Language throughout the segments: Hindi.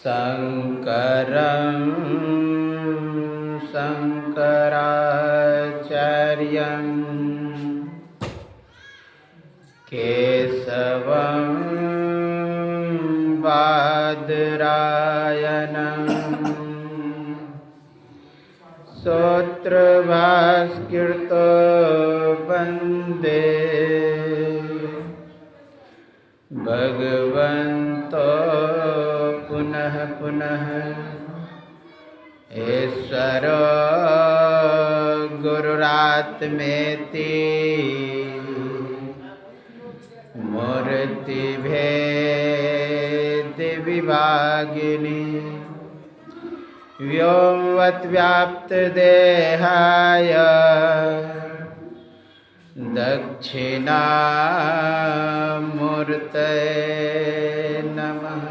शङ्करं शङ्कराचार्यं केशवं बादरायणं सूत्रभास्कृतो वन्दे भगवन्तो पुनः पुनः ईश्वरो गुरुरात्मेति मूर्तिभेदविभागिनी व्योमवद्व्याप्तदेहाय दक्षिणामूर्तये नमः।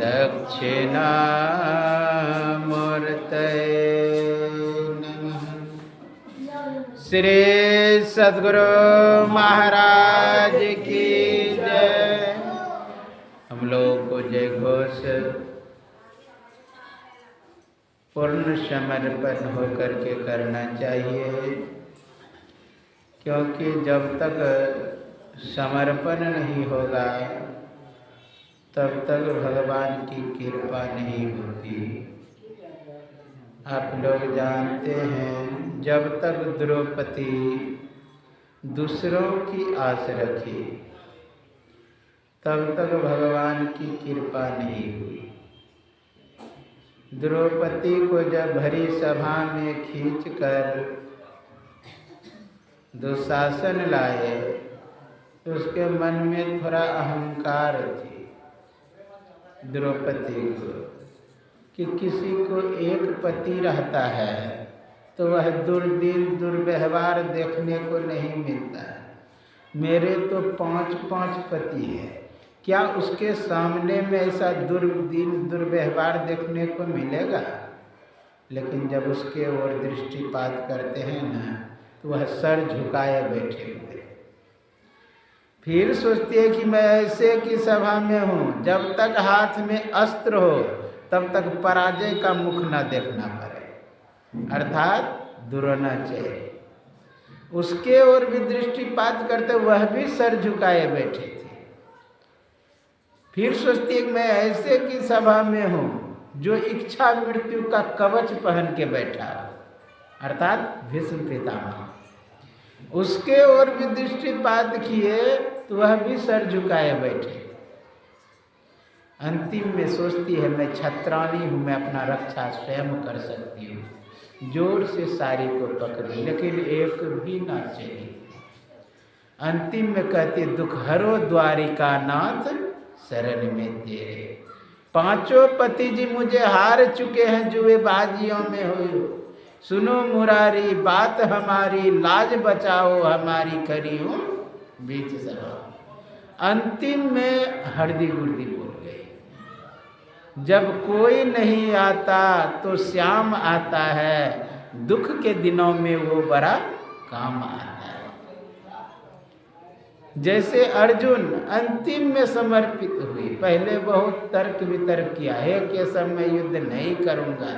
दक्षिणामूर्तये नमः। श्री सद्गुरु महाराज की जय। हम लोग को जय घोष पूर्ण समर्पण होकर के करना चाहिए, क्योंकि जब तक समर्पण नहीं होगा तब तक भगवान की कृपा नहीं होती। आप लोग जानते हैं, जब तक द्रौपदी दूसरों की आस रखी तब तक भगवान की कृपा नहीं हुई। द्रौपदी को जब भरी सभा में खींचकर दुशासन लाए तो उसके मन में थोड़ा अहंकार थी द्रौपदी को, कि किसी को एक पति रहता है तो वह दुर्दिन दुर्व्यवहार देखने को नहीं मिलता है। मेरे तो 5 पति है, क्या उसके सामने में ऐसा दुर्दिन दुर्व्यवहार देखने को मिलेगा? लेकिन जब उसके ओर दृष्टिपात करते हैं ना, तो वह सर झुकाए बैठे हुए, फिर सोचते हैं कि मैं ऐसे की सभा में हूँ, जब तक हाथ में अस्त्र हो तब तक पराजय का मुख न देखना पड़े, अर्थात द्रोणाचार्य उसके ओर भी दृष्टिपात करते वह भी सर झुकाए बैठे थे। फिर सोचती है कि मैं ऐसे की सभा में हूँ जो इच्छा मृत्यु का कवच पहन के बैठा, अर्थात भीष्म पितामह, उसके ओर भी दृष्टिपात किए तो वह भी सर झुकाए बैठे। अंतिम में सोचती है मैं छत्राणी हूँ, मैं अपना रक्षा स्वयं कर सकती हूँ, जोर से सारी को पकड़ी लेकिन एक भी ना चली। अंतिम में कहती दुख हरो द्वारिका नाथ शरण में तेरे। 5 पति जी मुझे हार चुके हैं जुए बाजियों में हो, सुनो मुरारी बात हमारी, लाज बचाओ हमारी, खरी हूँ बीच सभा। अंतिम में हरदी गुर्दी बोल गई, जब कोई नहीं आता तो श्याम आता है, दुख के दिनों में वो बड़ा काम आता है। जैसे अर्जुन अंतिम में समर्पित हुई, पहले बहुत तर्क वितर्क किया, हे केशव मैं युद्ध नहीं करूँगा।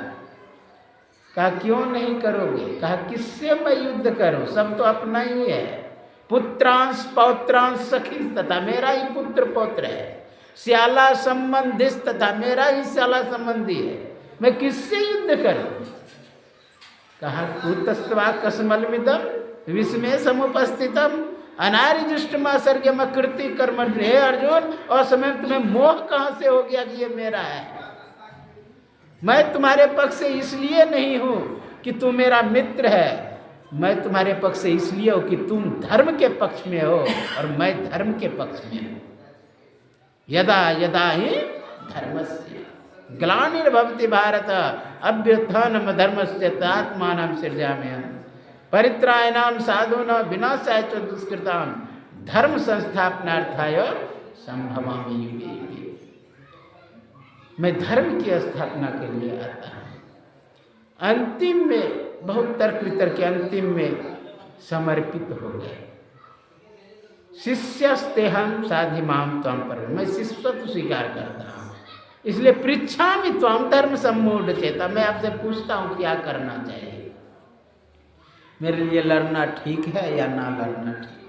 कहा क्यों नहीं करोगे? कहा किससे मैं युद्ध करूं, सब तो अपना ही है। पुत्रांश पौत्रांश सखी तथा मेरा ही पुत्र पौत्र है, श्याला संबंधिस तथा मेरा ही श्याला संबंधी है, मैं किससे युद्ध करूं? कहा कुतस्वा कसमलमिदम विस्मय समुपस्थितम अनार्य दृष्टमा सर्गम कृति कर्म। हे अर्जुन, और समय तुम्हें मोह कहाँ से हो गया कि ये मेरा है? मैं तुम्हारे पक्ष से इसलिए नहीं हूँ कि तुम मेरा मित्र है, मैं तुम्हारे पक्ष से इसलिए हूँ कि तुम धर्म के पक्ष में हो और मैं धर्म के पक्ष में हूँ। यदा यदा ही धर्मस्य ग्लानिर्भवति भारत अभ्युत्थानम धर्मस्य तदात्मानं सृजाम्यहम् परित्राणाय साधूनां विनाशाय च दुष्कृतां धर्म संस्थापनार्थाय संभवामि युगे युगे। मैं धर्म की स्थापना के लिए आता हूँ। अंतिम में बहुत तर्क वितर्क के अंतिम में समर्पित हो गए। शिष्यस्तेहम साधिमाम त्वं पर, मैं शिष्यत्व स्वीकार करता हूँ, इसलिए पृच्छामि त्वां धर्म सम्मूढ़ चेता, मैं आपसे पूछता हूँ क्या करना चाहिए, मेरे लिए लड़ना ठीक है या ना लड़ना ठीक है।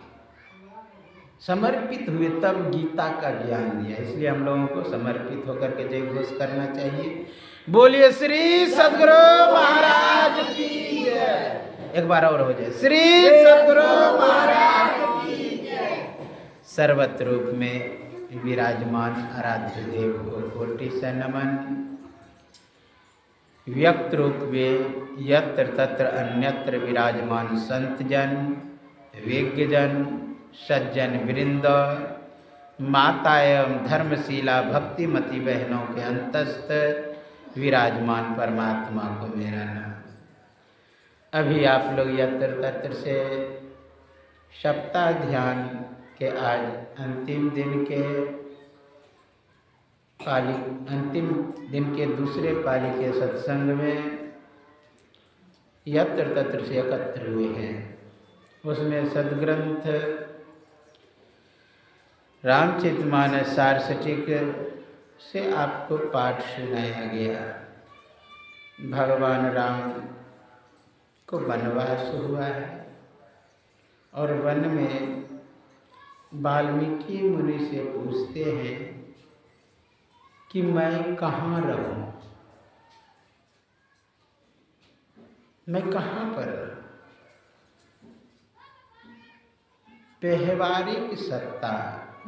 समर्पित हुए तब गीता का ज्ञान दिया, इसलिए हम लोगों को समर्पित होकर के जय घोष करना चाहिए। बोलिए श्री सद्गुरु महाराज की जय। एक बार और हो जाए, श्री सद्गुरु महाराज की जय। सर्वत्र रूप में विराजमान आराध्य देव को कोटि से नमन। व्यक्त रूप में यत्र तत्र अन्यत्र विराजमान संत जन, विज्ञ जन, सज्जन वृंद, माता एवं धर्मशीला भक्तिमती बहनों के अंतस्थ विराजमान परमात्मा को मेरा नाम। अभी आप लोग यत्र तत्र से सप्ताह ध्यान के आज अंतिम दिन के दूसरे पाली के सत्संग में यत्र तत्र से एकत्र हुए हैं। उसमें सद्ग्रंथ रामचरितमानस सारस्वतिक से आपको पाठ सुनाया गया। भगवान राम को वनवास हुआ है और वन में वाल्मीकि मुनि से पूछते हैं कि मैं कहाँ रहूं, मैं कहाँ पर रहूं। व्यवहारिक सत्ता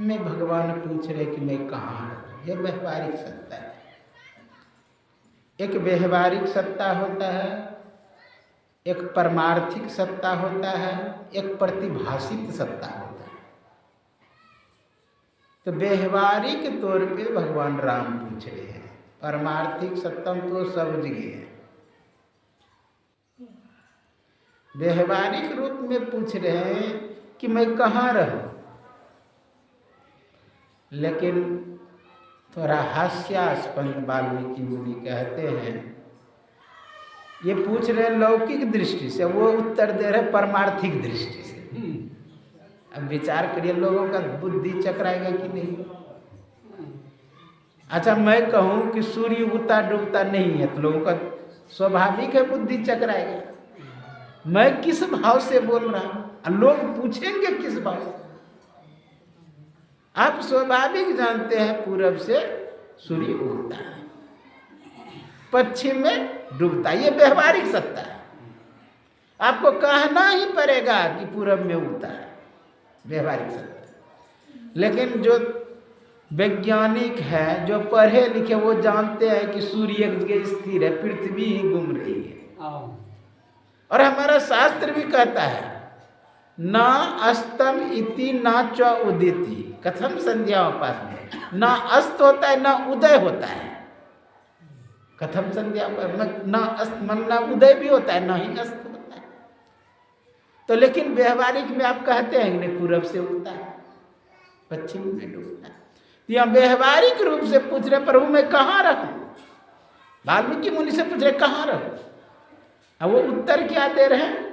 में भगवान पूछ रहे कि मैं कहाँ रहूं। यह व्यवहारिक सत्ता है। एक व्यवहारिक सत्ता होता है, एक परमार्थिक सत्ता होता है, एक प्रतिभाषित सत्ता होता है। तो व्यवहारिक तौर पे भगवान राम पूछ रहे हैं, परमार्थिक सत्ता तो सब जगह है। व्यवहारिक रूप में पूछ रहे हैं कि मैं कहाँ रहूं। लेकिन थोड़ा हास्यास्पद वाल्मीकि मुनि कहते हैं, ये पूछ रहे हैं लौकिक दृष्टि से, वो उत्तर दे रहे परमार्थिक दृष्टि से। अब विचार करिए, लोगों का बुद्धि चकराएगा कि नहीं। अच्छा, मैं कहूं कि सूर्य उगता डूबता नहीं है तो लोगों का स्वाभाविक है बुद्धि चकराएगा। मैं किस भाव से बोल रहा हूं, लोग पूछेंगे किस भाव से। आप स्वाभाविक जानते हैं पूरब से सूर्य उगता है, पश्चिम में डूबता है, ये व्यवहारिक सत्ता है। आपको कहना ही पड़ेगा कि पूरब में उगता है, व्यवहारिक सत्ता। लेकिन जो वैज्ञानिक है, जो पढ़े लिखे, वो जानते हैं कि सूर्य एक जगह स्थिर है, पृथ्वी ही घूम रही है। और हमारा शास्त्र भी कहता है न अस्तम इति न च उदिति, कथम संध्या उपास में न अस्त होता है न उदय होता है। कथम संध्या न अस्त न उदय भी होता है, न ही अस्त होता है। तो लेकिन व्यवहारिक में आप कहते हैं कि पूरब से उगता है, पश्चिम में डूबता है। यहाँ व्यवहारिक रूप से पूछ रहे प्रभु मैं कहाँ रहूं। वाल्मीकि मुनि से पूछ रहे कहाँ रहूं। अब वो उत्तर क्या दे रहे हैं,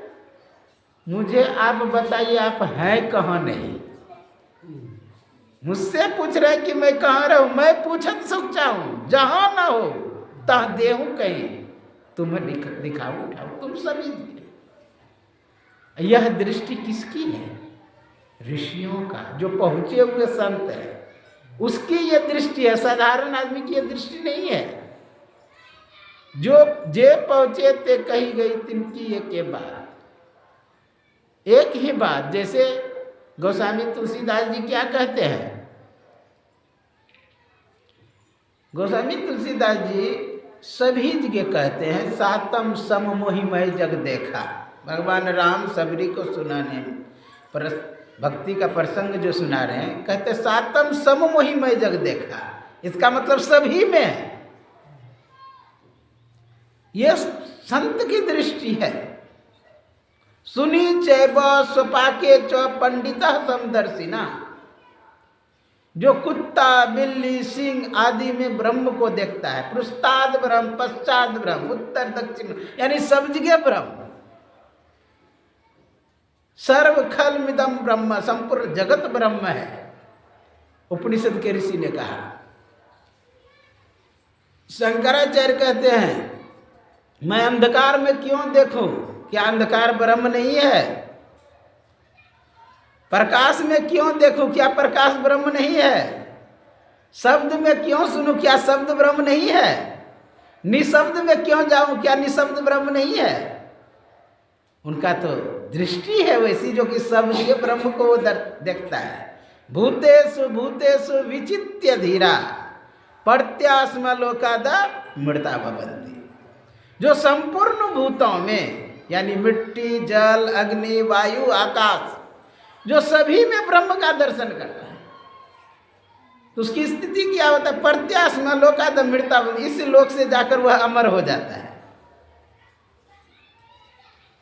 मुझे आप बताइए आप हैं कहाँ नहीं। मुझसे पूछ रहे कि मैं कहाँ रहूं। मैं पूछत सुख चाहूं, जहां ना हो तहाँ देहूं कहीं, तुम्हें दिखाऊं उठाऊं तुम सभी। यह दृष्टि किसकी है? ऋषियों का, जो पहुंचे हुए संत है उसकी यह दृष्टि है। साधारण आदमी की यह दृष्टि नहीं है। जो जे पहुंचे ते कही गई तिनकी एक बात, एक ही बात। जैसे गोस्वामी तुलसीदास जी क्या कहते हैं, गोस्वामी तुलसीदास जी सभी जगह कहते हैं सातम सम मोहिमय जग देखा। भगवान राम सबरी को सुनाने पर भक्ति का प्रसंग जो सुना रहे हैं, कहते सातम सम मोहिमय जग देखा। इसका मतलब सभी में है। यह संत की दृष्टि है। सुनी चैव स्वपाके च पंडिता समदर्शिना, जो कुत्ता बिल्ली सिंह आदि में ब्रह्म को देखता है, पृष्ठाद ब्रह्म पश्चात ब्रह्म उत्तर दक्षिण, यानी सब जगह ब्रह्म। सर्व खल मिदम ब्रह्म, संपूर्ण जगत ब्रह्म है, उपनिषद के ऋषि ने कहा। शंकराचार्य कहते हैं मैं अंधकार में क्यों देखूं? क्या अंधकार ब्रह्म नहीं है? प्रकाश में क्यों देखूं? क्या प्रकाश ब्रह्म नहीं है? शब्द में क्यों सुनूं? क्या शब्द ब्रह्म नहीं है? निशब्द में क्यों जाऊं? क्या निशब्द ब्रह्म नहीं है? उनका तो दृष्टि है वैसी जो कि शब्द के ब्रह्म को वो देखता है। भूतेषु भूतेषु विचित्य धीरा प्रत्यास्म लोकादा मृता भवन्ति। जो संपूर्ण भूतों में यानी मिट्टी, जल, अग्नि, वायु, आकाश, जो सभी में ब्रह्म का दर्शन करता है तो उसकी स्थिति क्या होता है? प्रत्यास्म लोकाद मृता, इस लोक से जाकर वह अमर हो जाता है।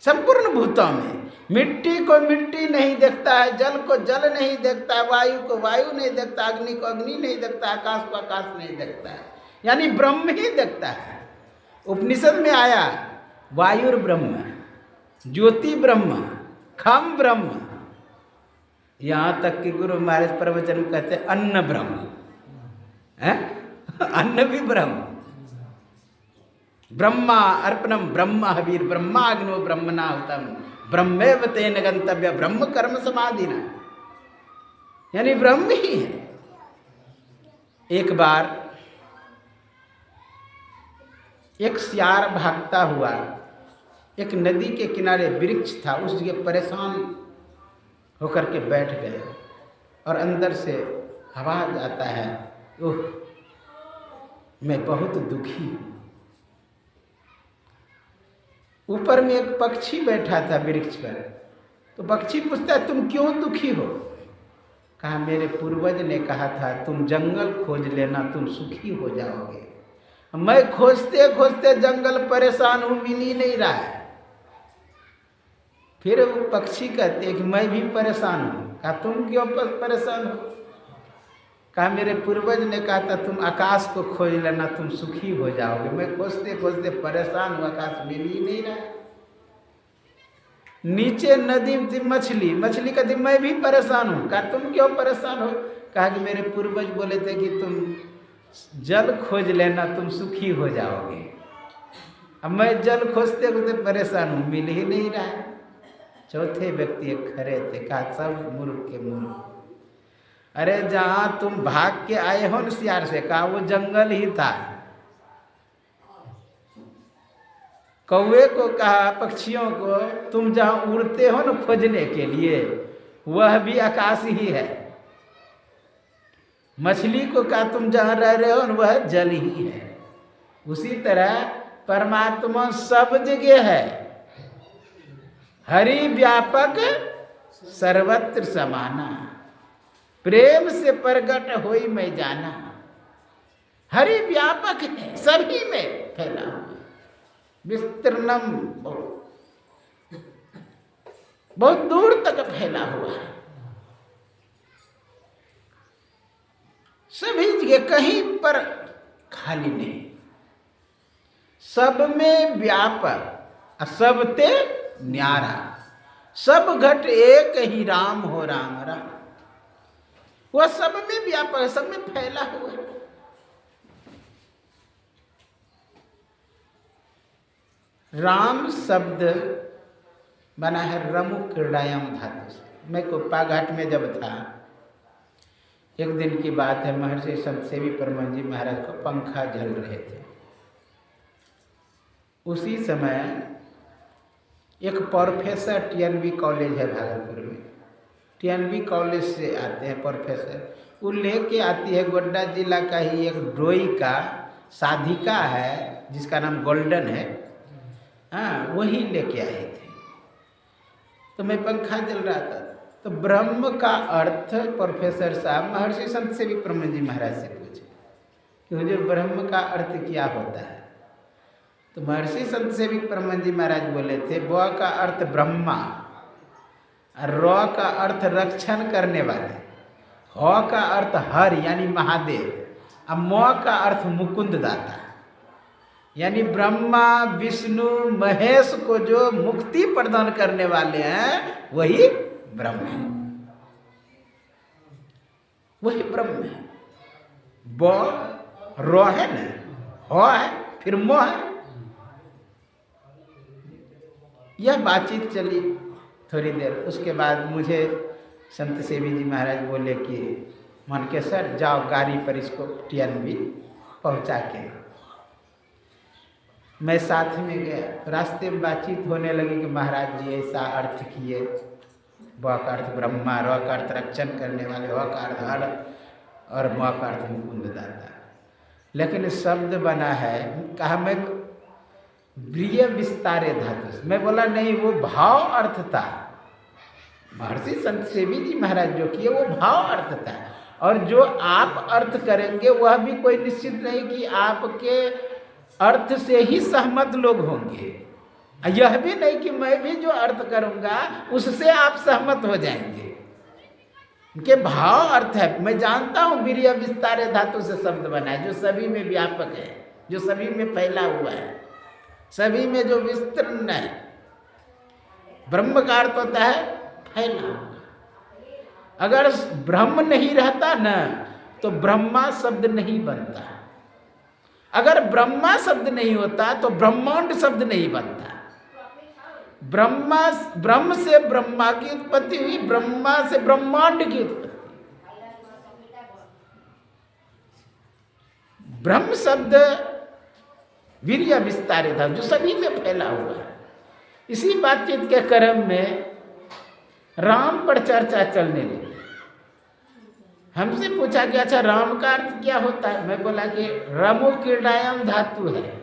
संपूर्ण भूतों में मिट्टी को मिट्टी नहीं देखता है, जल को जल नहीं देखता है, वायु को वायु नहीं देखता, अग्नि को अग्नि नहीं देखता, आकाश को आकाश नहीं देखता है, यानी ब्रह्म ही देखता है। उपनिषद में आया वायुर ब्रह्म, ज्योति ब्रह्म, खम ब्रह्म, यहाँ तक कि गुरु महाराज प्रवचन में कहते अन्न ब्रह्म है, अन्न भी ब्रह्म। ब्रह्मा अर्पणम ब्रह्म हवीर ब्रह्माग्नो ब्रह्मणाहुतम ब्रह्मेव तेन गंतव्य ब्रह्म कर्म समाधिना, यानी ब्रह्म ही है। एक बार एक सियार भागता हुआ एक नदी के किनारे वृक्ष था, उस जगह परेशान होकर के बैठ गए और अंदर से आवाज आता है, ओह मैं बहुत दुखी हूँ। ऊपर में एक पक्षी बैठा था वृक्ष पर, तो पक्षी पूछता है तुम क्यों दुखी हो? कहा मेरे पूर्वज ने कहा था तुम जंगल खोज लेना तुम सुखी हो जाओगे। मैं खोजते खोजते जंगल परेशान हूँ, मिल ही नहीं रहा है। फिर वो पक्षी कहते हैं कि मैं भी परेशान हूँ। कहा तुम क्यों परेशान हो? कहा मेरे पूर्वज ने कहा था तुम आकाश को खोज लेना तुम सुखी हो जाओगे। मैं खोजते खोजते परेशान हूँ, आकाश मिल ही नहीं रहा। नीचे नदी में थी मछली, मछली कहती मैं भी परेशान हूँ। कहा तुम क्यों परेशान हो? कहा कि मेरे पूर्वज बोले थे कि तुम जल खोज लेना तुम सुखी हो जाओगे। अब मैं जल खोजते खोजते परेशान हूँ, मिल ही नहीं रहा है। चौथे व्यक्ति एक खड़े थे, कहा सब मूर्ख के मूर्ख, अरे जहाँ तुम भाग के आए हो न सियार से, कहा वो जंगल ही था। कौवे को कहा, पक्षियों को, तुम जहाँ उड़ते हो न खोजने के लिए वह भी आकाश ही है। मछली को कहा तुम जहाँ रह रहे हो न वह जल ही है। उसी तरह परमात्मा सब जगह है, हरि व्यापक सर्वत्र समाना, प्रेम से प्रगट होई मैं जाना। हरि व्यापक है, सभी में फैला हुआ, विस्तीर्णम बहुत दूर तक फैला हुआ है, सभी जगह, कहीं पर खाली नहीं, सब में व्यापक, सब ते न्यारा, सब घट एक ही राम हो राम राम। वह सब में व्यापक है, सब में फैला हुआ है। राम शब्द बना है रमु क्रीड़ायाम धातु से। मैं कुप्पा घाट में जब था, एक दिन की बात है, महर्षि संत सेवी परम जी महाराज को पंखा झल रहे थे। उसी समय एक प्रोफेसर, टीएनबी कॉलेज है भागलपुर में, टीएनबी कॉलेज से आते हैं प्रोफेसर, वो लेके आती है, गोड्डा जिला का ही एक ड्रोई का साधिका है जिसका नाम गोल्डन है, हाँ वही लेके आए थे। तो मैं पंखा चल रहा था, तो ब्रह्म का अर्थ प्रोफेसर साहब महर्षि संत सेवी परम जी महाराज से पूछे कि हुजूर ब्रह्म का अर्थ क्या होता है? तो महर्षि संत सेवी परम जी महाराज बोले थे, ब का अर्थ ब्रह्मा, र का अर्थ रक्षण करने वाले, ह का अर्थ हर यानी महादेव, और म का अर्थ मुकुंद दाता, यानी ब्रह्मा विष्णु महेश को जो मुक्ति प्रदान करने वाले हैं वही ब्रह्म है, वही ब्रह्म है। ब र है ना, हो है फिर मोह है। यह बातचीत चली थोड़ी देर। उसके बाद मुझे संत सेवी जी महाराज बोले कि मनकेश्वर जाओ गाड़ी पर इसको टीएनबी पहुंचा के। मैं साथ में गया। रास्ते में बातचीत होने लगी कि महाराज जी ऐसा अर्थ किए, ब का अर्थ ब्रह्मा, र का अर्थ रक्षण करने वाले, ह का अर्थ हर और म का अर्थ मुकुंद दाता। लेकिन शब्द बना है, कहा मैं प्रिय विस्तारे धातु से। मैं बोला नहीं, वो भाव अर्थ था। महर्षि संत सेवी जी महाराज जो किए वो भाव अर्थ था, और जो आप अर्थ करेंगे वह भी कोई निश्चित नहीं कि आपके अर्थ से ही सहमत लोग होंगे। यह भी नहीं कि मैं भी जो अर्थ करूंगा उससे आप सहमत हो जाएंगे। उनके भाव अर्थ है। मैं जानता हूं वीर्य विस्तारे धातु से शब्द बना है, जो सभी में व्यापक है, जो सभी में फैला हुआ है, सभी में जो विस्तीर्ण है। ब्रह्म का अर्थ होता है फैला हुआ। अगर ब्रह्म नहीं रहता न तो ब्रह्मा शब्द नहीं बनता। अगर ब्रह्मा शब्द नहीं होता तो ब्रह्मांड शब्द नहीं बनता। ब्रह्म से ब्रह्मा की उत्पत्ति हुई, ब्रह्मा से ब्रह्मांड की उत्पत्ति। ब्रह्म शब्द वीर्य विस्तारे था, जो सभी में फैला हुआ है। इसी बातचीत के क्रम में राम पर चर्चा चलने लगी। हमसे पूछा कि अच्छा राम का अर्थ क्या होता है। मैं बोला कि रमो क्रीडायाम धातु है,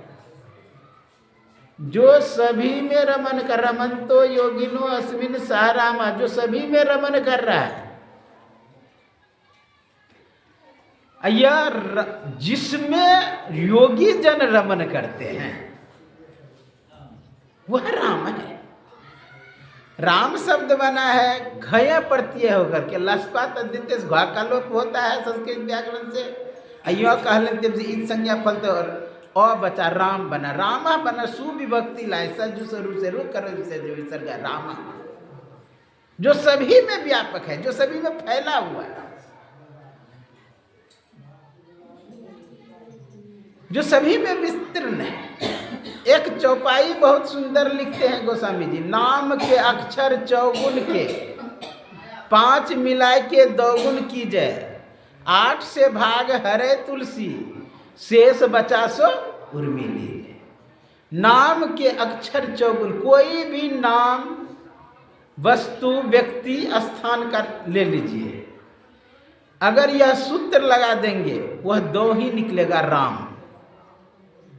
जो सभी में रमन कर, रमन तो योगिनो अस्मिन सह रामा, जो सभी में रमन कर रहा है। यह जिसमें योगी जन रमन करते हैं वह राम है। राम शब्द बना है घय प्रत्यय होकर के, लस्पात अद्वितीय घा का लोप होता है संस्कृत व्याकरण से। अयो कह लेते ईद संज्ञा फलते और अ बचा राम बना, रामा बना सुविभक्ति लाए सजु स्वरूप से रूप करो से जो विसर्ग रामा, जो सभी में व्यापक है, जो सभी में फैला हुआ है, जो सभी में विस्तीर्ण है। एक चौपाई बहुत सुंदर लिखते हैं गोस्वामी जी, नाम के अक्षर चौगुन के 5 मिलाए के 2 गुण कीजय, 8 से भाग हरे तुलसी, शेष बचा सो उर्मी लीजिए। नाम के अक्षर चौगुन, कोई भी नाम वस्तु व्यक्ति स्थान का ले लीजिए, अगर यह सूत्र लगा देंगे वह 2 ही निकलेगा राम।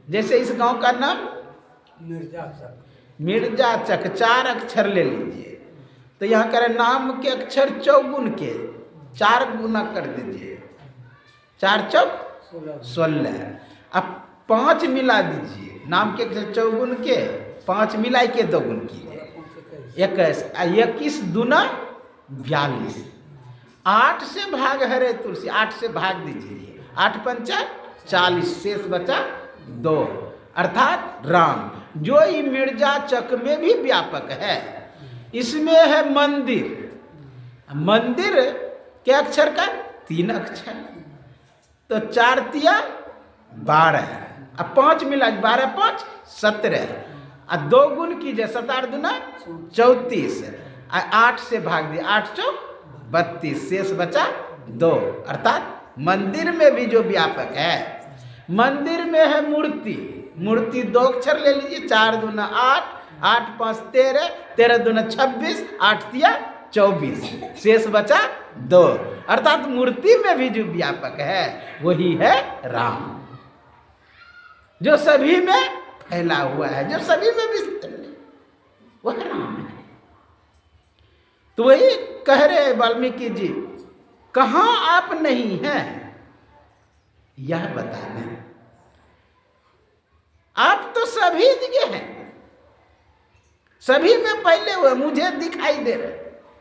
जैसे इस गांव का नाम मिर्जाचक, 4 अक्षर ले लीजिए, तो यहाँ करें नाम के अक्षर चौगुन के 4 गुना कर दीजिए, 4 चौक 16। अब 5 मिला दीजिए, नाम के अक्षर चौगुन के 5 मिला के 2 गुण कीजिए, 21 दूना 42। 8 से भाग हरे तुलसी, 8 से भाग दीजिए, 8 पंचा 40, शेष बचा 2, अर्थात राम। जो ये मिर्जाचक में भी व्यापक है। इसमें है मंदिर, मंदिर के अक्षर का 3 अक्षर, तो 4 तिया 12, अब 5 मिला 12 5 17, और 2 गुण कीजिए 7 दूना 34, 8 से भाग दिए 8 चौक 32, शेष बचा 2, अर्थात मंदिर में भी जो व्यापक है। मंदिर में है मूर्ति, मूर्ति 2 अक्षर ले लीजिए, 4 दूना 8, 8 5 13, 13 दूना 26, 8 तिया 24, शेष बचा 2, अर्थात मूर्ति में भी जो व्यापक है वही है राम, जो सभी में फैला हुआ है, जो सभी में विस्तृत है, वह राम है। तो वही कह रहे वाल्मीकि जी, कहाँ आप नहीं हैं यह बताना है। आप तो सभी जगह हैं, सभी में पहले हुए, मुझे दिखाई दे रहे,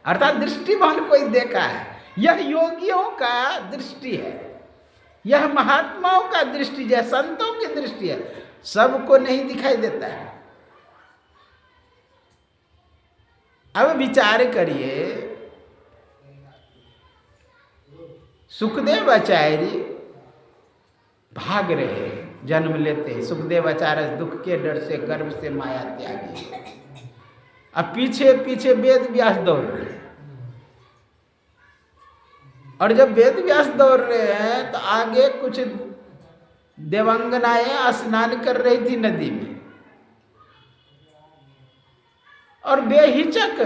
अर्थात दृष्टिवान कोई देखा है। यह योगियों का दृष्टि है, यह महात्माओं का दृष्टि है, संतों की दृष्टि है, सबको नहीं दिखाई देता है। अब विचार करिए, सुखदेव आचार्य भाग रहे, जन्म लेते। सुखदेव आचार्य दुख के डर से गर्भ से माया त्यागी। अब पीछे पीछे वेद व्यास दौड़ रहे हैं, और जब वेद व्यास दौड़ रहे हैं तो आगे कुछ देवांगनाएं स्नान कर रही थी नदी में, और बेहिचक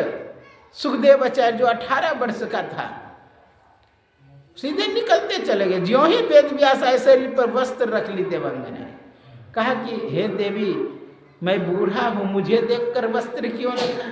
सुखदेव आचार्य जो 18 वर्ष का था सीधे निकलते चले गए। ज्यों ही वेद व्यास आए शरीर पर वस्त्र रख ली देवांगना, कहा कि हे देवी, मैं बूढ़ा हूं, मुझे देखकर वस्त्र क्यों नहीं रखा?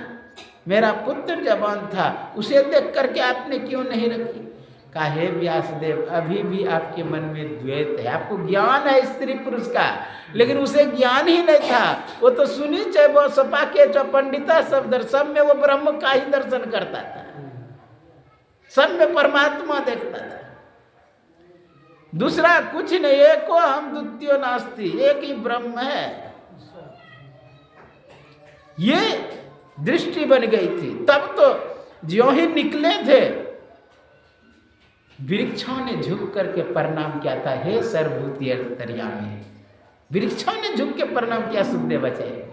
मेरा पुत्र जवान था, उसे देख करके आपने क्यों नहीं रखी? कहा हे व्यासदेव, अभी भी आपके मन में द्वैत है। आपको ज्ञान है स्त्री पुरुष का, लेकिन उसे ज्ञान ही नहीं था। वो तो सुनी चाहे वो सपा के पंडिता सब में वो ब्रह्म का ही दर्शन करता था, सब में परमात्मा देखता था, दूसरा कुछ नहीं। एको हम द्वितीयो नास्ति, एक ही ब्रह्म है, ये दृष्टि बन गई थी। तब तो ज्यों ही निकले थे, वृक्षों ने झुक करके प्रणाम किया था, हे सर्वभूति अंतर्यामी। वृक्षों ने झुक के प्रणाम किया सुखदेव आचार्य।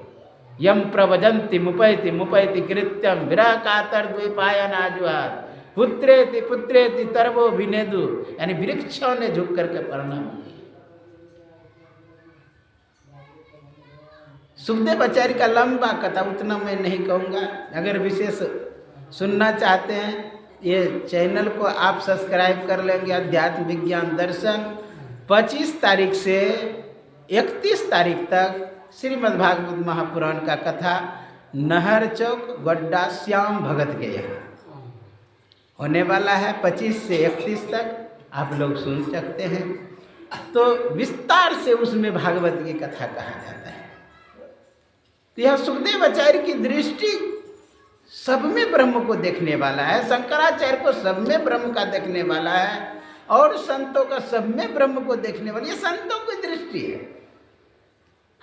यम प्रवजंति मुपैति मुपैति कृत्यम विराकातर द्वीपायन आजुहात पुत्रेति पुत्रेति तरवो विनेदु, यानी वृक्षों ने झुक करके प्रणाम किया। सुखदेव आचार्य का लंबा कथा, उतना मैं नहीं कहूँगा। अगर विशेष सुनना चाहते हैं, ये चैनल को आप सब्सक्राइब कर लेंगे। अध्यात्म विज्ञान दर्शन 25 तारीख से 31 तारीख तक श्रीमद्भागवत महापुराण का कथा नहर चौक गड्ढा श्याम भगत के यहाँ होने वाला है। 25 से 31 तक आप लोग सुन सकते हैं। तो विस्तार से उसमें भागवत की कथा कहा जाता है। तो यह सुखदेव आचार्य की दृष्टि सब में ब्रह्म को देखने वाला है, शंकराचार्य को सब में ब्रह्म का देखने वाला है, और संतों का सब में ब्रह्म को देखने वाला, ये संतों की दृष्टि है।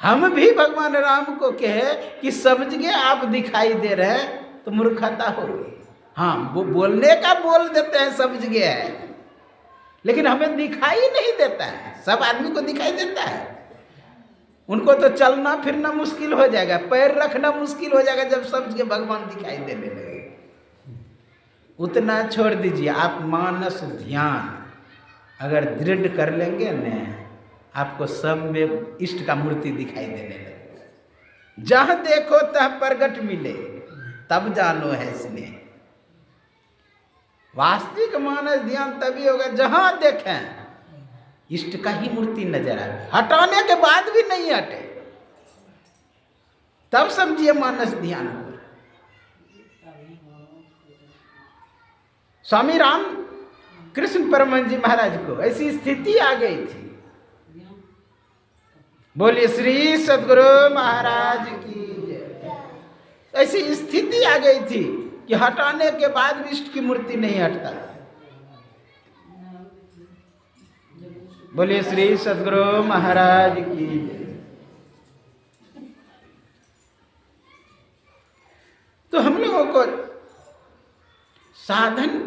हम भी भगवान राम को कहे कि सब जगह आप दिखाई दे रहे हैं तो मूर्खता होगी। हाँ, वो बोलने का बोल देते हैं सब जगह है, लेकिन हमें दिखाई नहीं देता है। सब आदमी को दिखाई देता है, उनको तो चलना फिरना मुश्किल हो जाएगा, पैर रखना मुश्किल हो जाएगा जब सब जगह भगवान दिखाई देने लगे। उतना छोड़ दीजिए, आप मानस ध्यान अगर दृढ़ कर लेंगे न, आपको सब में इष्ट का मूर्ति दिखाई देने लगे। जहाँ देखो तह प्रगट मिले, तब जानो है स्नेह। वास्तविक मानस ध्यान तभी होगा जहाँ देखें इष्ट का ही मूर्ति नजर आए, हटाने के बाद भी नहीं हटे, तब समझिए मानस ध्यान हुआ। स्वामी राम कृष्ण परमहंस जी महाराज को ऐसी स्थिति आ गई थी। बोलिए श्री सद्गुरु महाराज की जय। ऐसी स्थिति आ गई थी कि हटाने के बाद भी इष्ट की मूर्ति नहीं हटता। बोलिए श्री सद्गुरु महाराज की जय। तो हम लोगों को साधन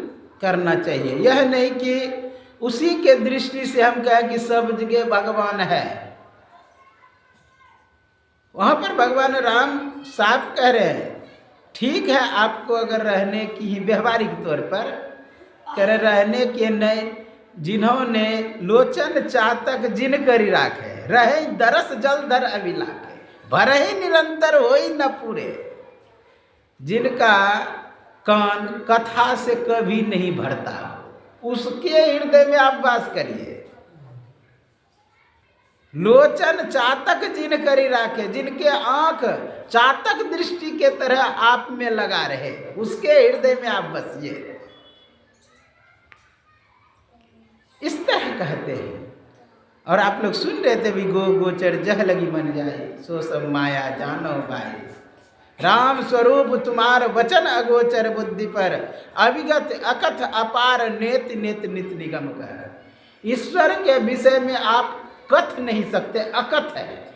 करना चाहिए, यह नहीं कि उसी के दृष्टि से हम कहें कि सब जगह भगवान है। वहां पर भगवान राम साफ कह रहे हैं, ठीक है आपको अगर रहने की ही व्यवहारिक तौर पर कर रहने के नहीं, जिन्होंने लोचन चातक जिन करी राखे, रहे दरस जल धर अभिलाखे, भरहि निरंतर होई न पूरे। जिनका कान कथा से कभी नहीं भरता, उसके हृदय में आप वास करिए। लोचन चातक जिन करी राखे, जिनके आंख चातक दृष्टि के तरह आप में लगा रहे, उसके हृदय में आप बसिए। इस तरह कहते हैं। और आप लोग सुन रहे थे भी, गो गोचर जह लगी मन जाए, सो सब माया जानो भाई। राम स्वरूप तुम्हार वचन अगोचर, बुद्धि पर अविगत अकथ अपार नेत नेत नित निगम कर। ईश्वर के विषय में आप कथ नहीं सकते, अकथ है।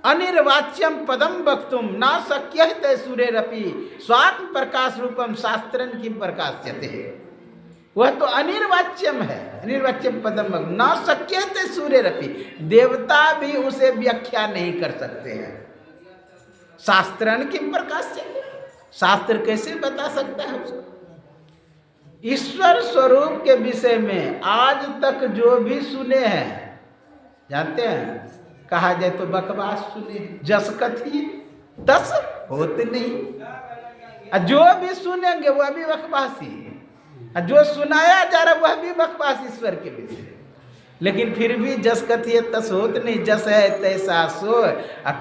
अनिर्वाच्यम पदम वक्तुम ना शक्य तय सूर्यरपि, स्वात्म प्रकाश रूपम शास्त्रन की प्रकाश्यते। वह तो अनिर्वाच्यम है, अनिर्वाच्यम पदम न शक्यते सूर्यरपि, देवता भी उसे व्याख्या नहीं कर सकते हैं। शास्त्रन किम प्रकाश, शास्त्र कैसे बता सकता है उसको। ईश्वर स्वरूप के विषय में आज तक जो भी सुने हैं, जानते हैं, कहा जाए तो बकवास सुने, जस कथी तस होते नहीं। जो भी सुनेंगे वह भी बकवासी, जो सुनाया जा रहा वह भी बकवास ईश्वर के विषय। लेकिन फिर भी जस कथिए तस होत नहीं, जस है तैसा सो,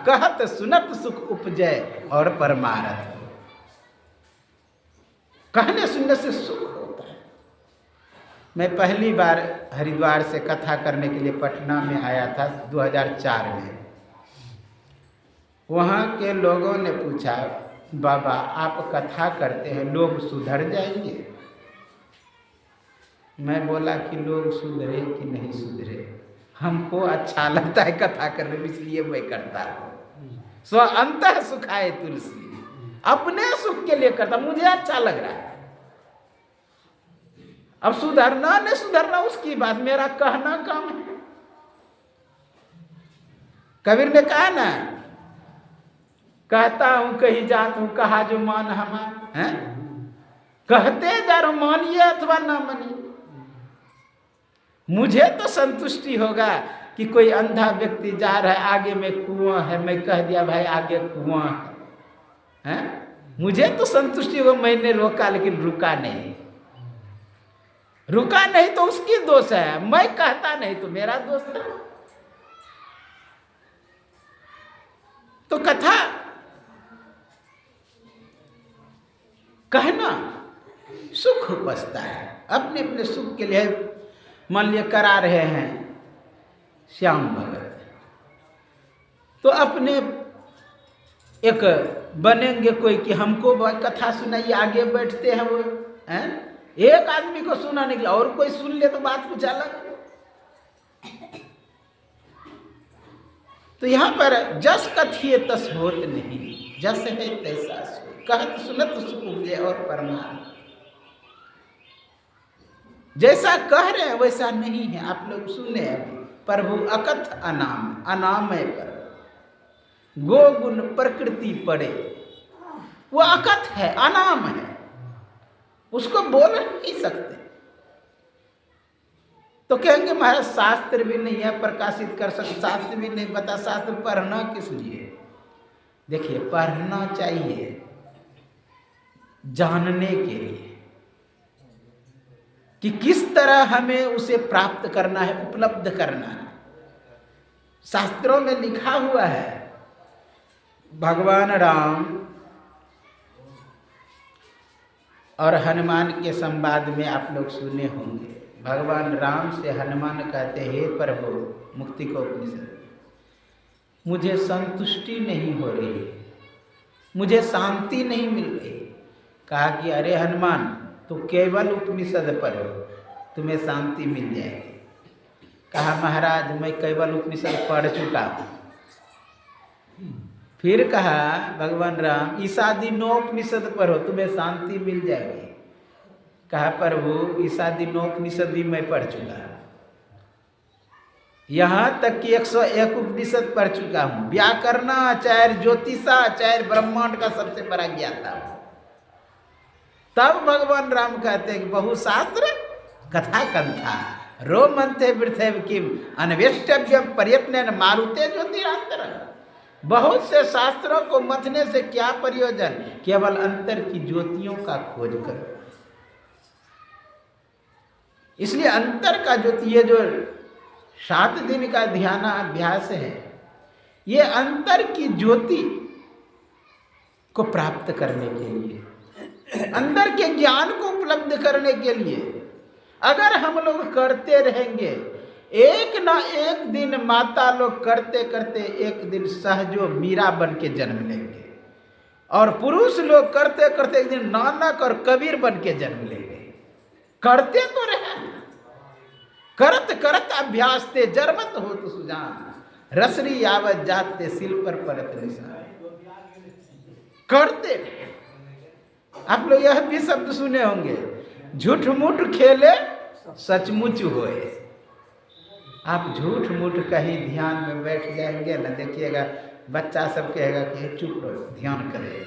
कहत सुनत सुख उपजय और परमारथ। कहने सुनने से सुख होता है। मैं पहली बार हरिद्वार से कथा करने के लिए पटना में आया था 2004 में। वहाँ के लोगों ने पूछा, बाबा आप कथा करते हैं, लोग सुधर जाएंगे? मैं बोला कि लोग सुधरे कि नहीं सुधरे, हमको अच्छा लगता है कथा करने में, इसलिए मैं करता हूँ। स्व अंतः सुखाए तुलसी, अपने सुख के लिए करता, मुझे अच्छा लग रहा है। अब सुधरना नहीं सुधरना उसकी बात, मेरा कहना काम है। कबीर ने कहा ना, कहता हूं कही जात हूं, कहा जो मान हमार है, कहते जा रहा, मानिए अथवा ना मानिए। मुझे तो संतुष्टि होगा कि कोई अंधा व्यक्ति जा रहा है, आगे में कुआं है, मैं कह दिया भाई आगे कुआं है, मुझे तो संतुष्टि होगा। मैंने रोका लेकिन रुका नहीं, रुका नहीं तो उसकी दोष है, मैं कहता नहीं तो मेरा दोष है। तो कथा कहना सुख उपजता है, अपने अपने सुख के लिए। मान लिया करा रहे हैं श्याम भगत, तो अपने एक बनेंगे कोई कि हमको कथा सुनाइए, आगे बैठते हैं वो हैं, एक आदमी को सुना निकला और कोई सुन ले तो बात कुछ अलग। तो यहाँ पर जस कथिए तस होत नहीं, जस है तैसा सो, कहत सुनत सुख उपजे और परमार्थ। जैसा कह रहे हैं वैसा नहीं है। आप लोग सुने अभी, प्रभु अकथ अनाम, अनाम है पर गो गुण प्रकृति पड़े, वो अकथ है, अनाम है, उसको बोल नहीं सकते। तो कहेंगे महाराज शास्त्र भी नहीं है प्रकाशित कर सकते, शास्त्र भी नहीं बता, शास्त्र पढ़ना किस लिए? देखिए पढ़ना चाहिए जानने के लिए कि किस तरह हमें उसे प्राप्त करना है, उपलब्ध करना है। शास्त्रों में लिखा हुआ है, भगवान राम और हनुमान के संवाद में आप लोग सुने होंगे। भगवान राम से हनुमान कहते हे प्रभु, मुक्ति को उपनिषद, मुझे संतुष्टि नहीं हो रही, मुझे शांति नहीं मिल रही। कहा कि अरे हनुमान, तो केवल उपनिषद पढ़ो, तुम्हें शांति मिल जाएगी। कहा महाराज मैं केवल उपनिषद पढ़ चुका हूँ। फिर कहा भगवान राम, ईशादीनोपनिषद पढ़ो, तुम्हें शांति मिल जाएगी। कहा प्रभु ईशादीनोपनिषद भी मैं पढ़ चुका हूँ, यहाँ तक कि 101 उपनिषद पढ़ चुका हूँ। व्याकरणाचार्य, ज्योतिषाचार्य, ब्रह्मांड का सबसे बड़ा ज्ञाता हूँ। तब भगवान राम कहते हैं कि बहुशास्त्र कथा कंथा रोमंथे वृथैव किम अन्वेष्टव्यम प्रयत्न मारुते ज्योतिरांतर। बहुत से शास्त्रों को मथने से क्या प्रयोजन, केवल अंतर की ज्योतियों का खोज करो। इसलिए अंतर का ज्योति, ये जो 7 दिन का ध्यान अभ्यास है, ये अंतर की ज्योति को प्राप्त करने के लिए, अंदर के ज्ञान को उपलब्ध करने के लिए अगर हम लोग करते रहेंगे, एक ना एक दिन माता लोग करते करते एक दिन सहजो मीरा बन के जन्म लेंगे, और पुरुष लोग करते करते एक दिन नानक और कबीर बन के जन्म लेंगे। करते तो रहे, करत करत अभ्यास ते जरमत हो तो सुजान, रसरी आवत जाते सिल पर परत निशान। करते रहे। आप लोग यह भी शब्द सुने होंगे, झूठ मूठ खेले सचमुच होए। आप झूठ मूठ कहीं ध्यान में बैठ जाएंगे ना, देखिएगा बच्चा सब कहेगा कि चुप रहो, ध्यान करें।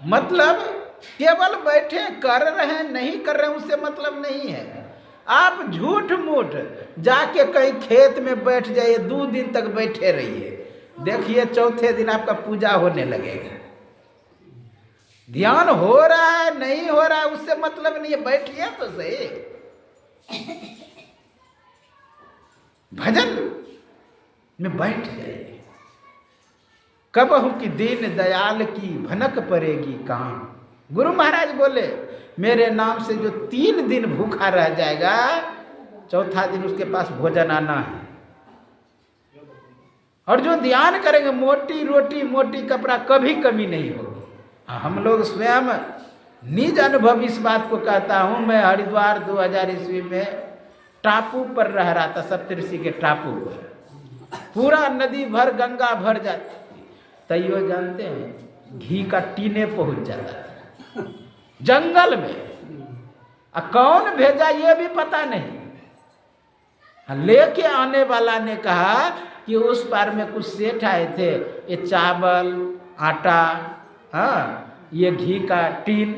मतलब केवल बैठे कर रहे हैं नहीं कर रहे हैं उससे मतलब नहीं है। आप झूठ मूठ जाके कहीं खेत में बैठ जाइए, 2 दिन तक बैठे रहिए, देखिए चौथे दिन आपका पूजा होने लगेगा। ध्यान हो रहा है नहीं हो रहा है उससे मतलब नहीं है, बैठिए तो सही। भजन में बैठ जाइए। कबहु की दीन दयाल की भनक पड़ेगी काम। गुरु महाराज बोले मेरे नाम से जो 3 दिन भूखा रह जाएगा, चौथा दिन उसके पास भोजन आना है। और जो ध्यान करेंगे मोटी रोटी मोटी कपड़ा कभी कमी नहीं होगी। हम लोग स्वयं निज अनुभव इस बात को कहता हूँ। मैं हरिद्वार 2000 ईस्वी में टापू पर रह रहा था, सप्तऋषि के टापू पर। पूरा नदी भर गंगा भर जाती, तैयो जानते हैं घी का टीने पहुंच जाता था जंगल में। कौन भेजा ये भी पता नहीं। लेके आने वाला ने कहा कि उस पार में कुछ सेठ आए थे, ये चावल आटा ये घी का टीन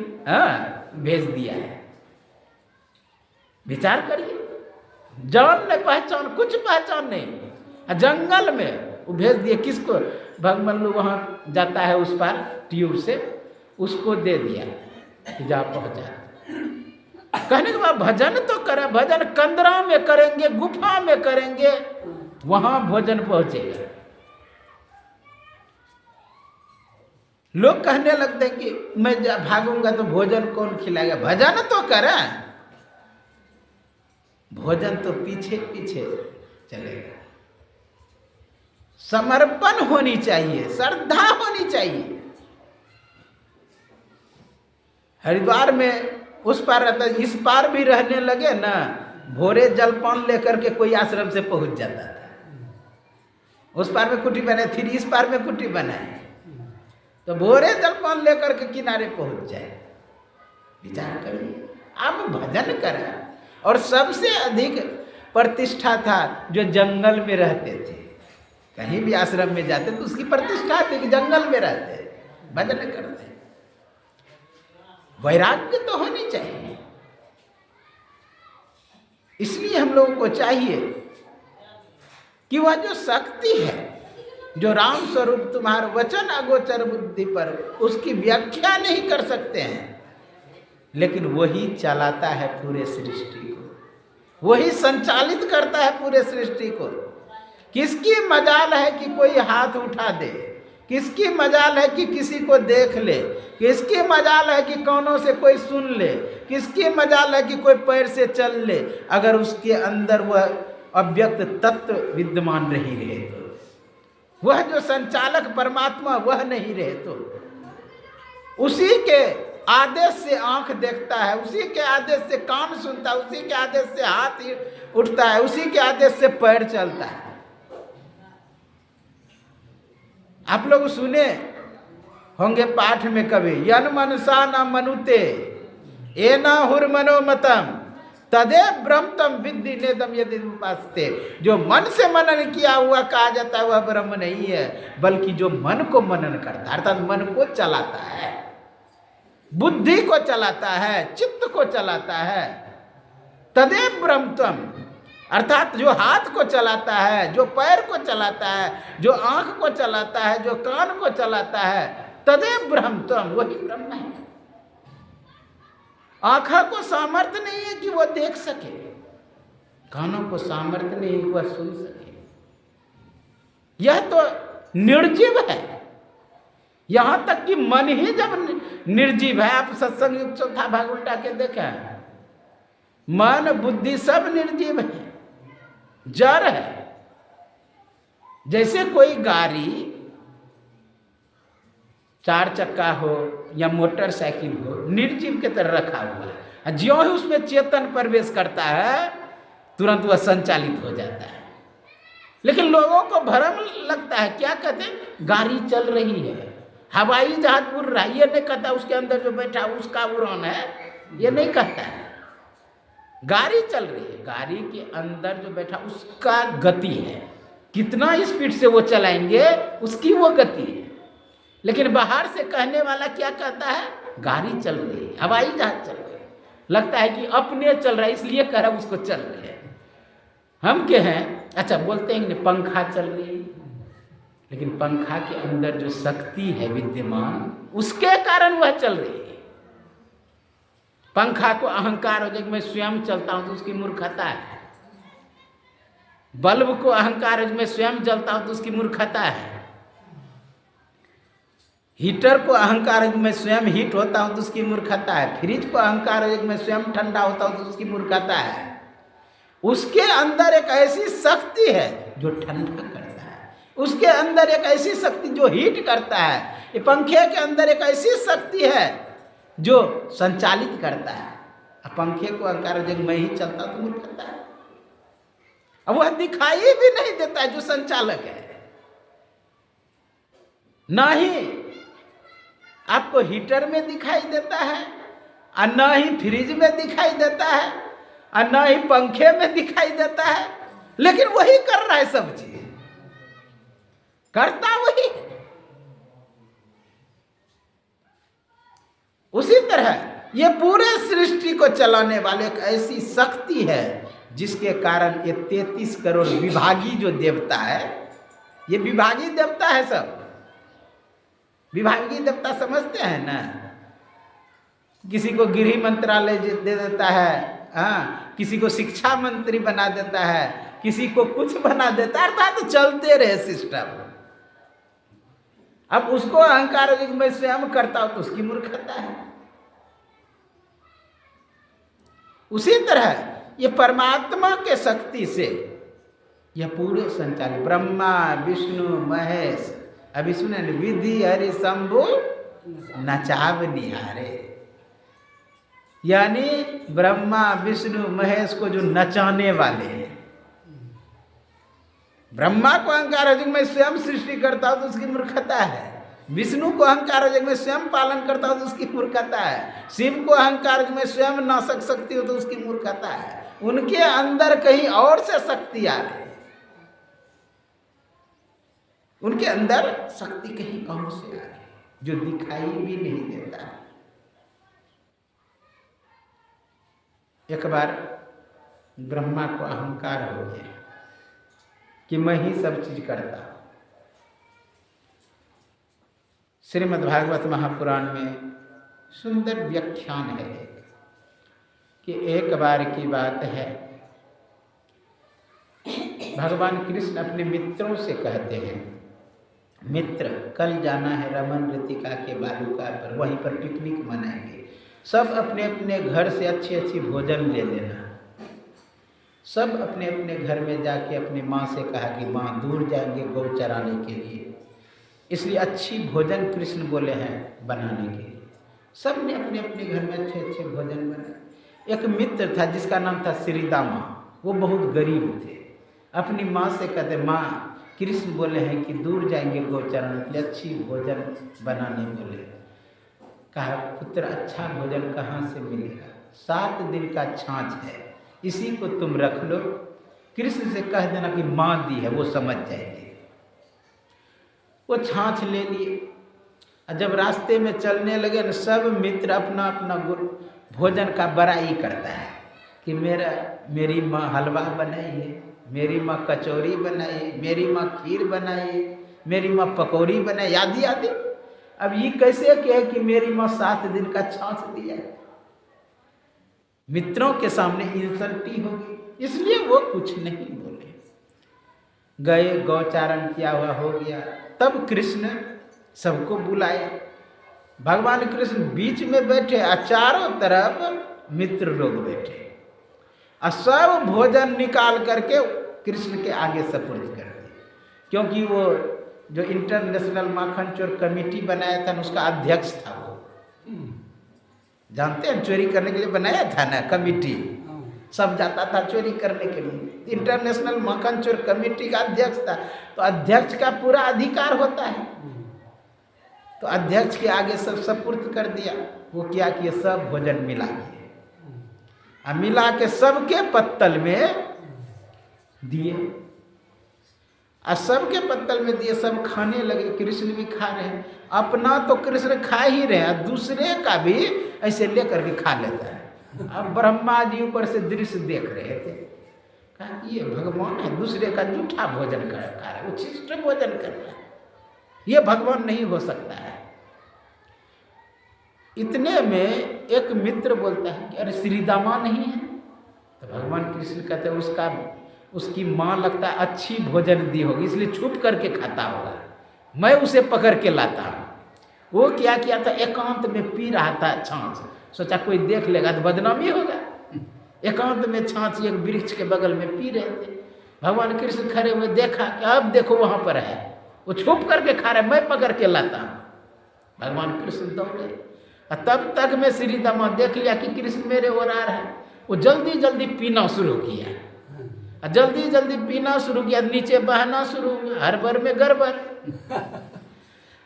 भेज दिया है। विचार करिए, जान नहीं पहचान, कुछ पहचान नहीं, जंगल में वो भेज दिए। किसको? भगवान वहाँ जाता है उस पार ट्यूब से, उसको दे दिया कि जा पहुँचा। कहने के बाद भजन तो करें, भजन कंदरा में करेंगे, गुफा में करेंगे, वहाँ भोजन पहुँचेगा। लोग कहने लगते हैं कि मैं भागूंगा तो भोजन कौन खिलाएगा। भजन तो करें, भोजन तो पीछे पीछे चलेगा। समर्पण होनी चाहिए, श्रद्धा होनी चाहिए। हरिद्वार में उस पार रहता, इस पार भी रहने लगे ना, भोरे जलपान लेकर के कोई आश्रम से पहुंच जाता था। उस पार में कुटी बनाए, फिर इस पार में कुटी बनाए, तो भोरे जलपान लेकर के किनारे पहुंच जाए। विचार करिए, आप भजन करें। और सबसे अधिक प्रतिष्ठा था जो जंगल में रहते थे। कहीं भी आश्रम में जाते तो उसकी प्रतिष्ठा थी कि जंगल में रहते, भजन करते। वैराग्य तो होनी चाहिए। इसलिए हम लोगों को चाहिए कि वह जो शक्ति है, जो राम स्वरूप तुम्हारे वचन अगोचर बुद्धि पर, उसकी व्याख्या नहीं कर सकते हैं, लेकिन वही चलाता है पूरे सृष्टि को, वही संचालित करता है पूरे सृष्टि को। किसकी मजाल है कि कोई हाथ उठा दे, किसकी मजाल है कि किसी को देख ले, किसकी मजाल है कि कानों से कोई सुन ले, किसकी मजाल है कि कोई पैर से चल ले, अगर उसके अंदर वह अव्यक्त तत्व विद्यमान नहीं रहे तो, वह जो संचालक परमात्मा वह नहीं रहे तो। उसी के आदेश से आंख देखता है, उसी के आदेश से कान सुनता है, उसी के आदेश से हाथ उठता है, उसी के आदेश से पैर चलता है। आप लोग सुने होंगे पाठ में कभी, यन मनसा न मनुते ए न हुर मनोमतम तदे ब्रह्मतम विद्धि नेदम यदि उपासते। जो मन से मनन किया हुआ कहा जाता है वह ब्रह्म नहीं है, बल्कि जो मन को मनन करता है, अर्थात मन को चलाता है, बुद्धि को चलाता है, चित्त को चलाता है, तदे ब्रह्मतम, अर्थात जो हाथ को चलाता है, जो पैर को चलाता है, जो आंख को चलाता है, जो कान को चलाता है, तदे ब्रह्मतम, वही ब्रह्म है। आंखों को सामर्थ्य नहीं है कि वह देख सके, कानों को सामर्थ्य नहीं है कि वह सुन सके। यह तो निर्जीव है। यहां तक कि मन ही जब निर्जीव है, आप सत्संग युग चौथा भाग उल्टा के देखें, मन बुद्धि सब निर्जीव है, जड़ है। जैसे कोई गाड़ी 4 चक्का हो या मोटरसाइकिल हो, निर्जीव के तरह रखा हुआ है, ज्यों ही उसमें चेतन प्रवेश करता है तुरंत वह संचालित हो जाता है। लेकिन लोगों को भ्रम लगता है, क्या कहते हैं, गाड़ी चल रही है, हवाई जहाज उड़ रहा है, ये नहीं कहता उसके अंदर जो बैठा उसका उड़ान है, ये नहीं कहता है। गाड़ी चल रही है, गाड़ी के अंदर जो बैठा उसका गति है, कितना स्पीड से वो चलाएंगे उसकी वो गति है। लेकिन बाहर से कहने वाला क्या कहता है? गाड़ी चल रही है, हवाई जहाज चल रही है, लगता है कि अपने चल रहा है इसलिए कह रहा उसको चल रहे हैं। हम क्या हैं? अच्छा बोलते हैं कि पंखा चल रही है, लेकिन पंखा के अंदर जो शक्ति है विद्यमान उसके कारण वह चल रही है। पंखा को अहंकार हो जाए कि मैं स्वयं चलता हूं तो उसकी मूर्खता है। बल्ब को अहंकार है कि मैं स्वयं जलता हूं तो उसकी मूर्खता है। हीटर को अहंकार है कि मैं स्वयं हीट होता हूं तो उसकी मूर्खता है। फ्रिज को अहंकार है कि मैं स्वयं ठंडा होता हूं तो उसकी मूर्खता है। उसके अंदर एक ऐसी शक्ति है जो ठंडा करता है, उसके अंदर एक ऐसी शक्ति जो हीट करता है। ये पंखे के अंदर एक ऐसी शक्ति है जो संचालित करता है। अब पंखे को अहंकार है कि मैं ही चलता तो मूर्खता है। अब वह दिखाई भी नहीं देता है जो संचालक है, ना ही आपको हीटर में दिखाई देता है और ना ही फ्रिज में दिखाई देता है और ना ही पंखे में दिखाई देता है, लेकिन वही कर रहा है, सब चीज करता वही है। उसी तरह ये पूरे सृष्टि को चलाने वाले एक ऐसी शक्ति है जिसके कारण ये 33 करोड़ विभागी जो देवता है, ये विभागी देवता है। सब विभागी देवता समझते हैं ना? किसी को गृह मंत्रालय दे देता है, हाँ, किसी को शिक्षा मंत्री बना देता है, किसी को कुछ बना देता है, अर्थात तो चलते रहे सिस्टम। अब उसको अहंकार है कि मैं स्वयं करता हूं तो उसकी मूर्खता है। उसी तरह ये परमात्मा के शक्ति से यह पूरे संचालित ब्रह्मा विष्णु महेश, अभी सुने विधि हरि शंभु नचाव निहारे, यानी ब्रह्मा विष्णु महेश को जो नचाने वाले हैं। ब्रह्मा को अहंकार है कि मैं स्वयं सृष्टि करता हूं तो उसकी मूर्खता है। विष्णु को अहंकार है कि मैं स्वयं पालन करता हूं तो उसकी मूर्खता है। शिव को अहंकार है कि मैं स्वयं नाशक सकती हूं तो उसकी मूर्खता है। उनके अंदर कहीं और से शक्ति आ रही है, उनके अंदर शक्ति कहीं और से आ रही है जो दिखाई भी नहीं देता है। एक बार ब्रह्मा को अहंकार हो गया कि मैं ही सब चीज करता। श्रीमद् भागवत महापुराण में सुंदर व्याख्यान है कि एक बार की बात है, भगवान कृष्ण अपने मित्रों से कहते हैं, मित्र कल जाना है रमन ऋतिका के बालुका पर, वहीं पर पिकनिक मनाएंगे, सब अपने अपने घर से अच्छी अच्छी भोजन ले लेना। सब अपने अपने घर में जाके अपनी माँ से कहा कि माँ दूर जाएंगे गौ चराने के लिए, इसलिए अच्छी भोजन कृष्ण बोले हैं बनाने के लिए। सब ने अपने अपने घर में अच्छे अच्छे भोजन बनाए। एक मित्र था जिसका नाम था श्रीदामा, वो बहुत गरीब थे। अपनी माँ से कहते, माँ कृष्ण बोले हैं कि दूर जाएंगे गौ चराने के लिए, अच्छी भोजन बनाने बोले। कहा पुत्र अच्छा भोजन कहाँ से मिलेगा? 7 दिन का छाछ है, इसी को तुम रख लो, कृष्ण से कह देना कि माँ दी है, वो समझ जाएंगे। वो छाछ ले लिए। जब रास्ते में चलने लगे न, सब मित्र अपना अपना भोजन का बड़ाई करता है कि मेरी माँ हलवा बनाई है, मेरी माँ कचौरी बनाई है, मेरी माँ खीर बनाई है, मेरी माँ पकौड़ी बनाई, आदि आदि। अब ये कैसे कहे कि मेरी माँ 7 दिन का छाछ दिया है? मित्रों के सामने इंसल्टी होगी, इसलिए वो कुछ नहीं बोले। गए गौचारण किया हुआ हो गया। तब कृष्ण सबको बुलाए। भगवान कृष्ण बीच में बैठे और चारों तरफ मित्र लोग बैठे और सब भोजन निकाल करके कृष्ण के आगे सपुर्द कर दिए। क्योंकि वो जो इंटरनेशनल माखन चोर कमेटी बनाया था उसका अध्यक्ष था वो, जानते हैं चोरी करने के लिए बनाया था ना कमेटी, सब जाता था चोरी करने के लिए। इंटरनेशनल माखन चोर कमेटी का अध्यक्ष था, तो अध्यक्ष का पूरा अधिकार होता है। तो अध्यक्ष के आगे सब सपुर्द कर दिया। वो क्या किया, सब भोजन मिला दिए। अब मिला के सबके पत्तल में दिए, और सबके पत्तल में दिए, सब खाने लगे। कृष्ण भी खा रहे हैं, अपना तो कृष्ण खा ही रहे हैं, दूसरे का भी ऐसे लेकर के खा लेता है। अब ब्रह्मा जी ऊपर से दृश्य देख रहे थे, कहा ये भगवान है, दूसरे का जूठा भोजन खा रहा है, उच्छिष्ट भोजन कर रहा है, ये भगवान नहीं हो सकता है। इतने में एक मित्र बोलता है कि अरे श्रीदामा नहीं है? तो भगवान कृष्ण कहते हैं उसकी माँ लगता है अच्छी भोजन दी होगी, इसलिए छुप करके खाता होगा, मैं उसे पकड़ के लाता हूँ। वो क्या किया था, एकांत में पी रहा था छाछ, सोचा कोई देख लेगा तो बदनामी होगा, एकांत में छाछ एक वृक्ष के बगल में पी रहे थे। भगवान कृष्ण खड़े हुए, देखा कि अब देखो वहाँ पर है, वो छुप करके खा रहा है, मैं पकड़ के लाता हूँ। भगवान कृष्ण दौड़े, तब तक में श्रीदामा देख लिया कि कृष्ण मेरे ओर आ रहा है, वो जल्दी जल्दी पीना शुरू किया, जल्दी जल्दी पीना शुरू किया, नीचे बहना शुरू हुआ, हर भर में गड़बड़।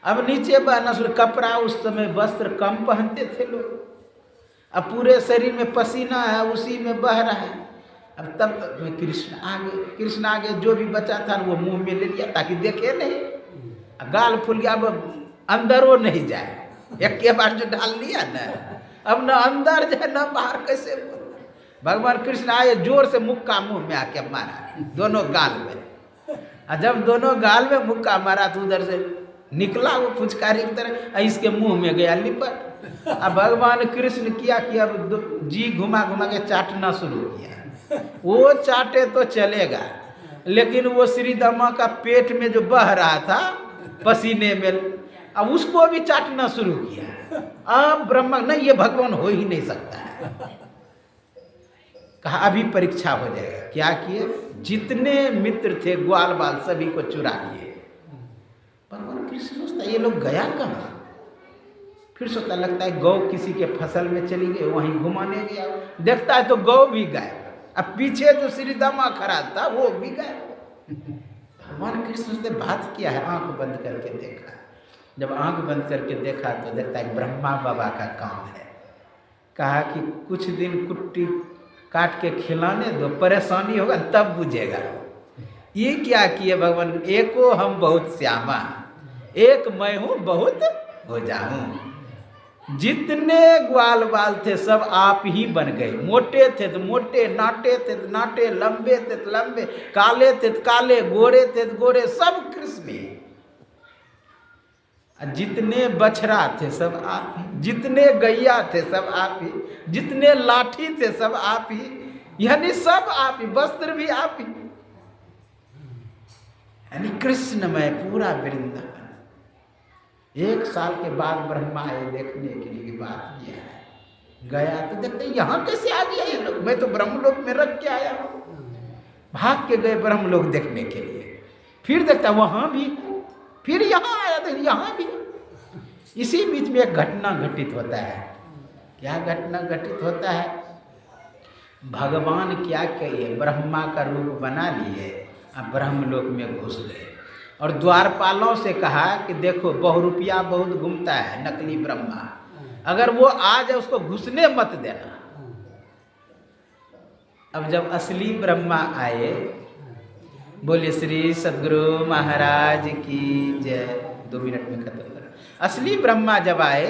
अब नीचे बहना शुरू, कपड़ा उस समय वस्त्र कम पहनते थे लोग, अब पूरे शरीर में पसीना है, उसी में बह रहा है। अब तब तक में कृष्ण आगे जो भी बचा था वो मुंह में ले लिया ताकि देखे नहीं, गाल फूल गया, अब अंदर वो नहीं जाए, एक के बार जो डाल लिया ना, अब न अंदर जाए न बाहर, कैसे भगवान कृष्ण आए, जोर से मुक्का मुंह में आके मारा दोनों गाल में, और जब दोनों गाल में मुक्का मारा तो उधर से निकला वो फुचकारी की तरह, इसके मुंह में गया लिपट। अब भगवान कृष्ण किया कि अब जी घुमा घुमा के चाटना शुरू किया, वो चाटे तो चलेगा, लेकिन वो श्रीदामा का पेट में जो बह रहा था पसीने में, अब उसको भी चाटना शुरू किया। अब ब्रह्मा नहीं, ये भगवान हो ही नहीं सकता है, कहा अभी परीक्षा हो जाएगा। क्या किए, जितने मित्र थे ग्वाल बाल सभी को चुरा लिए। भगवान कृष्ण सोचता ये लोग गया कहाँ, फिर सोचता लगता है गौ किसी के फसल में चली गई, वहीं घुमाने गया, देखता है तो गौ भी गए, अब पीछे जो श्रीदामा खड़ा था वो भी गए। भगवान कृष्ण से बात किया है, आंख बंद करके देखा, जब आंख बंद करके देखा तो देखता है ब्रह्मा बाबा का काम है। कहा कि कुछ दिन कुट्टी काट के खिलाने दो, परेशानी होगा तब बुझेगा। ये क्या किए भगवान, एको हम बहुत श्यामा, एक मैं हूँ बहुत हो जाऊं। जितने ग्वाल बाल थे सब आप ही बन गए, मोटे थे तो मोटे, नाटे थे तो नाटे, लंबे थे तो लंबे, काले थे तो काले, गोरे थे तो गोरे, सब कृष्ण ही। जितने बछड़ा थे सब आप ही, जितने गैया थे सब आप ही, जितने लाठी थे सब आप ही, यानी सब आप ही, वस्त्र भी आप ही, यानी कृष्णमय पूरा वृंदावन। 1 साल के बाद ब्रह्मा आए देखने के लिए, बात किया है, गया तो देखते यहाँ कैसे आ गया ये लोग, मैं तो ब्रह्मलोक में रख के आया हूँ। भाग के गए ब्रह्मलोक देखने के लिए, फिर देखता वहाँ भी, फिर यहाँ आया तो यहाँ भी। इसी बीच में एक घटना घटित होता है। क्या घटना घटित होता है, भगवान क्या कहिए, ब्रह्मा का रूप बना लिए, अब ब्रह्मलोक में घुस गए और द्वारपालों से कहा कि देखो बहुरूपिया बहुत घूमता है नकली ब्रह्मा, अगर वो आ जाए उसको घुसने मत देना। अब जब असली ब्रह्मा आए, बोले श्री सद्गुरु महाराज की जय, 2 मिनट में खत्म करा। असली ब्रह्मा जब आए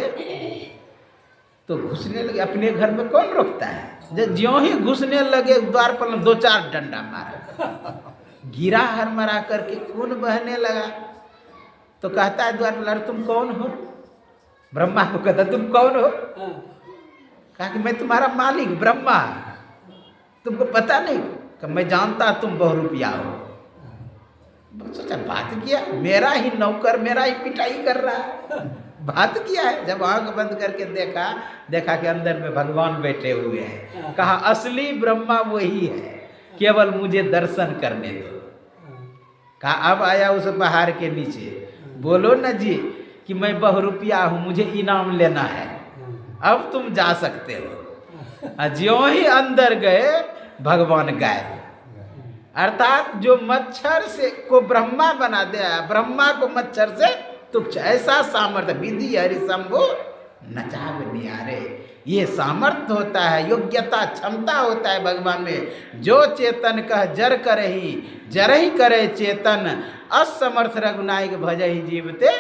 तो घुसने लगे, अपने घर में कौन रोकता है, जब ज्यों ही घुसने लगे द्वारपाल 2-4 डंडा मारा, गिरा हर मरा करके खून बहने लगा। तो कहता है द्वारपाल तुम कौन हो, ब्रह्मा को कहता तुम कौन हो, कहा कि मैं तुम्हारा मालिक ब्रह्मा, तुमको पता नहीं, कि मैं जानता तुम बहुरूपिया हो। सोचा बात किया, मेरा ही नौकर मेरा ही पिटाई कर रहा है, बात किया है। जब आंख बंद करके देखा कि अंदर में भगवान बैठे हुए हैं, कहा असली ब्रह्मा वही है, केवल मुझे दर्शन करने दो। कहा अब आया उस पहाड़ के नीचे, बोलो न जी कि मैं बहुरूपिया हूँ, मुझे इनाम लेना है, अब तुम जा सकते हो। ज्यों ही अंदर गए भगवान गायब, अर्थात जो मच्छर से को ब्रह्मा बना दिया, ब्रह्मा को मच्छर से तुच्छ, ऐसा सामर्थ्य। विधि हरि शंभु नचाव नियारे, ये सामर्थ्य होता है, योग्यता क्षमता होता है भगवान में। जो चेतन कह जर करही, जरही करे चेतन, असमर्थ रघुनायक भजहि जीवते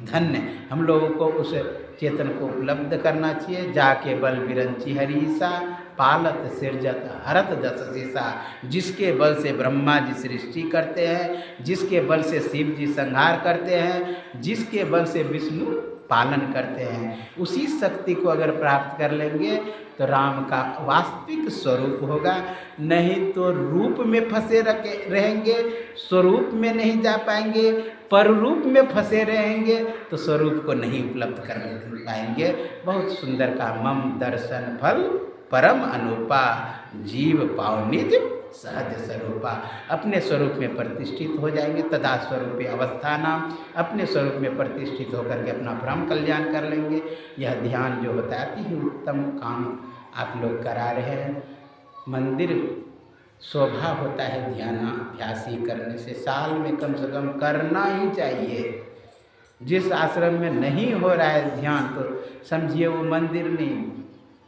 धन्य। हम लोगों को उस चेतन को उपलब्ध करना चाहिए। जाके बल बिरंची हरीसा, पालत सिरजत हरत दस शीसा। जिसके बल से ब्रह्मा जी सृष्टि करते हैं, जिसके बल से शिव जी संहार करते हैं, जिसके बल से विष्णु पालन करते हैं, उसी शक्ति को अगर प्राप्त कर लेंगे तो राम का वास्तविक स्वरूप होगा। नहीं तो रूप में फंसे रहेंगे, स्वरूप में नहीं जा पाएंगे, पर रूप में फंसे रहेंगे तो स्वरूप को नहीं उपलब्ध कर पाएंगे। बहुत सुंदर का मम दर्शन फल परम अनुपा, जीव पाव निज सहज स्वरूपा। अपने स्वरूप में प्रतिष्ठित हो जाएंगे, तदा स्वरूपे अवस्था नाम। अपने स्वरूप में प्रतिष्ठित होकर के अपना परम कल्याण कर लेंगे। यह ध्यान जो होता है अति ही उत्तम काम आप लोग करा रहे हैं। मंदिर शोभा होता है ध्यानाभ्यासी करने से। साल में कम से कम करना ही चाहिए। जिस आश्रम में नहीं हो रहा है ध्यान तो समझिए वो मंदिर नहीं।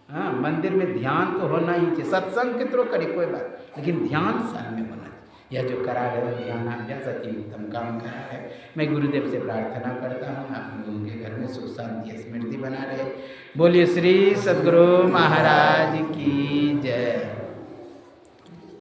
हाँ, मंदिर में ध्यान तो होना ही चाहिए। सत्संग कितनो करे कोई बात, लेकिन ध्यान साल में होना चाहिए। यह जो करा रहे हो ध्यानाभ्यास अति उत्तम काम करा है। मैं गुरुदेव से प्रार्थना करता हूँ आप लोगों के घर में सुख शांति स्मृति बना रहे। बोलिए श्री सद्गुरु महाराज की जय।